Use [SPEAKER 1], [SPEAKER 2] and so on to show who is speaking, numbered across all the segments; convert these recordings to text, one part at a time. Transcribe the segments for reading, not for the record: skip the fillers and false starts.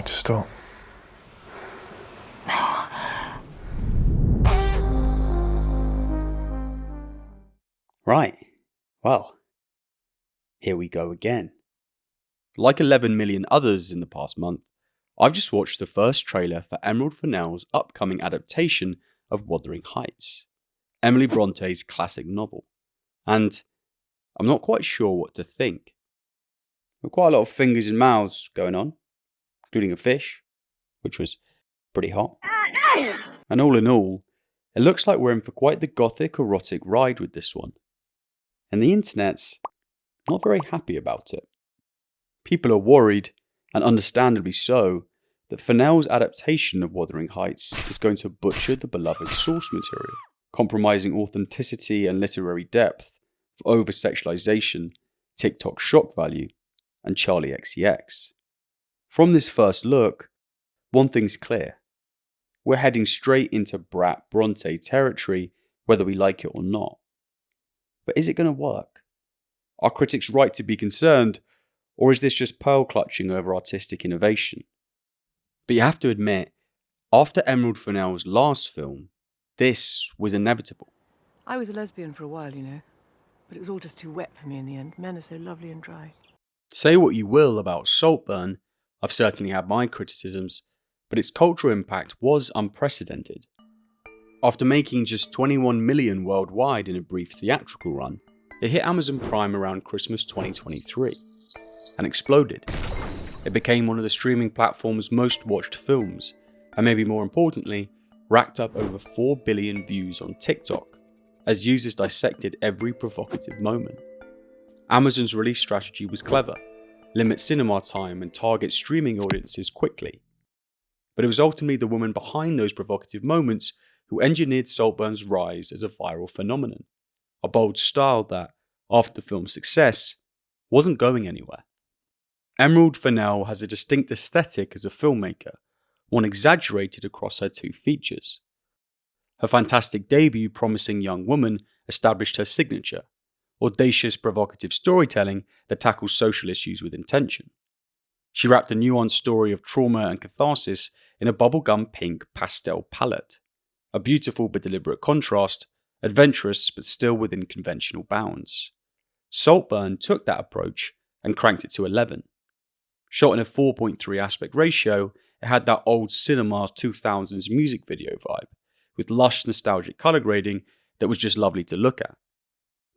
[SPEAKER 1] me to stop?
[SPEAKER 2] Right, well, here we go again. Like 11 million others in the past month, I've just watched the first trailer for Emerald Fennell's upcoming adaptation of Wuthering Heights, Emily Bronte's classic novel, and I'm not quite sure what to think. There were quite a lot of fingers and mouths going on, including a fish, which was pretty hot. And all in all, it looks like we're in for quite the gothic-erotic ride with this one. And the internet's not very happy about it. People are worried, and understandably so, that Fennell's adaptation of Wuthering Heights is going to butcher the beloved source material, compromising authenticity and literary depth for over-sexualization, TikTok shock value, and Charlie XCX. From this first look, one thing's clear. We're heading straight into brat Brontë territory, whether we like it or not. But is it going to work? Are critics right to be concerned, or is this just pearl clutching over artistic innovation? But you have to admit, after Emerald Fennell's last film, this was inevitable.
[SPEAKER 3] I was a lesbian for a while, you know, but it was all just too wet for me in the end. Men are so lovely and dry.
[SPEAKER 2] Say what you will about Saltburn, I've certainly had my criticisms, but its cultural impact was unprecedented. After making just 21 million worldwide in a brief theatrical run, it hit Amazon Prime around Christmas 2023 and exploded. It became one of the streaming platform's most watched films, and maybe more importantly, racked up over 4 billion views on TikTok, as users dissected every provocative moment. Amazon's release strategy was clever: limit cinema time and target streaming audiences quickly. But it was ultimately the woman behind those provocative moments who engineered Saltburn's rise as a viral phenomenon, a bold style that, after the film's success, wasn't going anywhere. Emerald Fennell has a distinct aesthetic as a filmmaker, one exaggerated across her two features. Her fantastic debut, Promising Young Woman, established her signature: audacious, provocative storytelling that tackles social issues with intention. She wrapped a nuanced story of trauma and catharsis in a bubblegum pink pastel palette, a beautiful but deliberate contrast, adventurous but still within conventional bounds. Saltburn took that approach and cranked it to 11. Shot in a 4.3 aspect ratio, it had that old cinema 2000s music video vibe, with lush nostalgic colour grading that was just lovely to look at.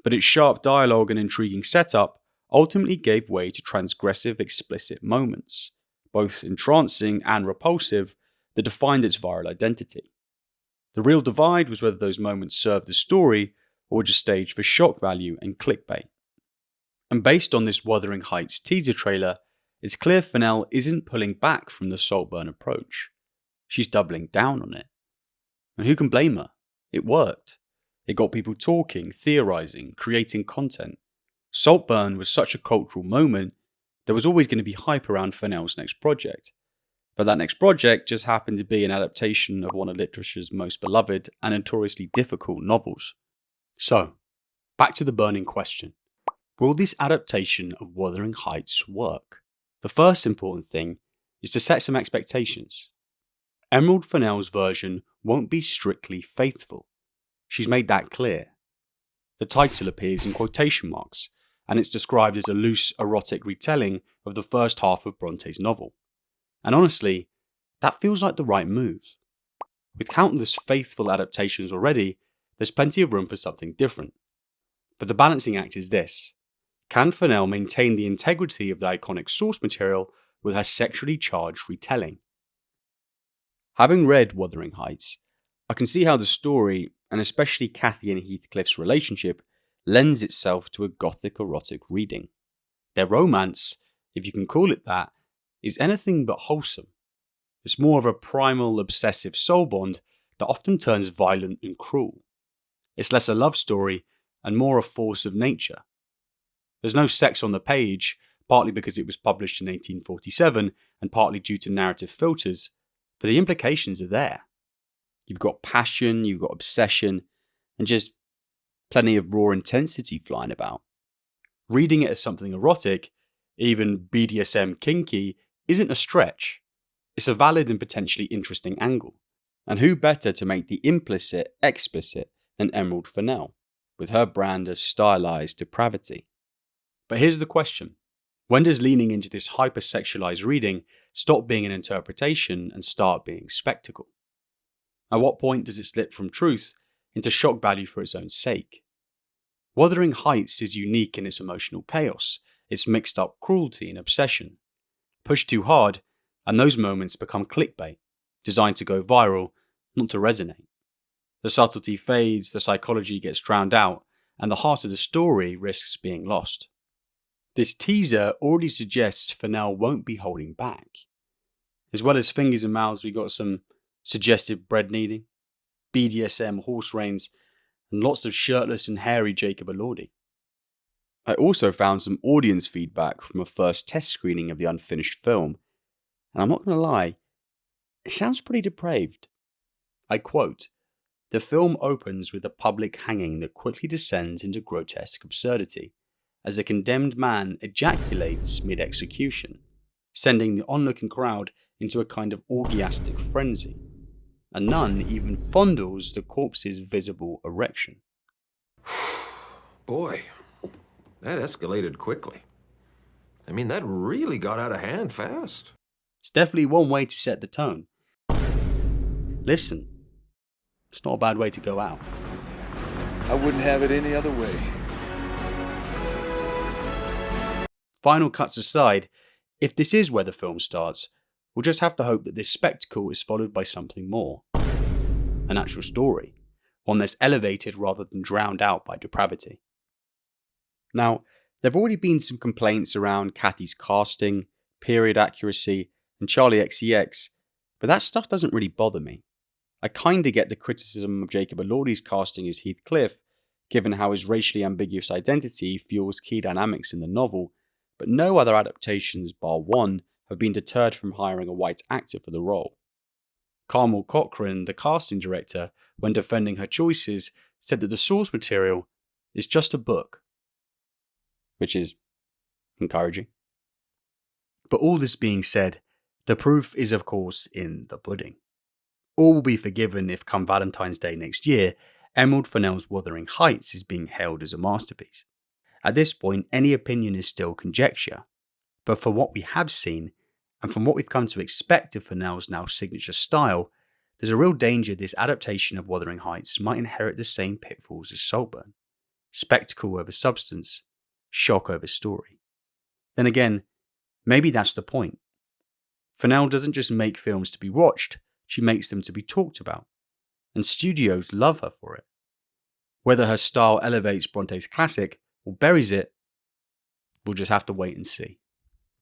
[SPEAKER 2] But its sharp dialogue and intriguing setup ultimately gave way to transgressive, explicit moments, both entrancing and repulsive, that defined its viral identity. The real divide was whether those moments served the story or were just staged for shock value and clickbait. And based on this Wuthering Heights teaser trailer, it's clear Fennell isn't pulling back from the Saltburn approach. She's doubling down on it. And who can blame her? It worked. It got people talking, theorising, creating content. Saltburn was such a cultural moment, there was always going to be hype around Fennell's next project. But that next project just happened to be an adaptation of one of literature's most beloved and notoriously difficult novels. So, back to the burning question. Will this adaptation of Wuthering Heights work? The first important thing is to set some expectations. Emerald Fennell's version won't be strictly faithful. She's made that clear. The title appears in quotation marks, and it's described as a loose, erotic retelling of the first half of Bronte's novel. And honestly, that feels like the right move. With countless faithful adaptations already, there's plenty of room for something different. But the balancing act is this: can Fennell maintain the integrity of the iconic source material with her sexually charged retelling? Having read Wuthering Heights, I can see how the story, and especially Cathy and Heathcliff's relationship, lends itself to a gothic-erotic reading. Their romance, if you can call it that, is anything but wholesome. It's more of a primal, obsessive soul bond that often turns violent and cruel. It's less a love story and more a force of nature. There's no sex on the page, partly because it was published in 1847 and partly due to narrative filters, but the implications are there. You've got passion, you've got obsession, and just plenty of raw intensity flying about. Reading it as something erotic, even BDSM kinky, isn't a stretch. It's a valid and potentially interesting angle. And who better to make the implicit explicit than Emerald Fennell, with her brand of stylized depravity? But here's the question. When does leaning into this hypersexualized reading stop being an interpretation and start being spectacle? At what point does it slip from truth into shock value for its own sake? Wuthering Heights is unique in its emotional chaos, its mixed up cruelty and obsession. Push too hard, and those moments become clickbait, designed to go viral, not to resonate. The subtlety fades, the psychology gets drowned out, and the heart of the story risks being lost. This teaser already suggests Fennell won't be holding back. As well as fingers and mouths, we got some suggestive bread kneading, BDSM horse reins, and lots of shirtless and hairy Jacob Elordi. I also found some audience feedback from a first test screening of the unfinished film, and I'm not going to lie, it sounds pretty depraved. I quote, "The film opens with a public hanging that quickly descends into grotesque absurdity, as a condemned man ejaculates mid-execution, sending the onlooking crowd into a kind of orgiastic frenzy. A nun even fondles the corpse's visible erection."
[SPEAKER 1] Boy, that escalated quickly. I mean, that really got out of hand fast.
[SPEAKER 2] It's definitely one way to set the tone. Listen, it's not a bad way to go out.
[SPEAKER 4] I wouldn't have it any other way.
[SPEAKER 2] Final cuts aside, if this is where the film starts, we'll just have to hope that this spectacle is followed by something more. An actual story, one that's elevated rather than drowned out by depravity. Now, there have already been some complaints around Kathy's casting, period accuracy, and Charlie XCX, but that stuff doesn't really bother me. I kinda get the criticism of Jacob Elordi's casting as Heathcliff, given how his racially ambiguous identity fuels key dynamics in the novel, but no other adaptations, bar one, have been deterred from hiring a white actor for the role. Carmel Cochran, the casting director, when defending her choices, said that the source material is just a book, which is encouraging. But all this being said, the proof is of course in the pudding. All will be forgiven if come Valentine's Day next year, Emerald Fennell's Wuthering Heights is being hailed as a masterpiece. At this point, any opinion is still conjecture, but for what we have seen, and from what we've come to expect of Fennell's now signature style, there's a real danger this adaptation of Wuthering Heights might inherit the same pitfalls as Saltburn. Spectacle over substance, shock over story. Then again, maybe that's the point. Fennell doesn't just make films to be watched, she makes them to be talked about, and studios love her for it. Whether her style elevates Bronte's classic or buries it, we'll just have to wait and see.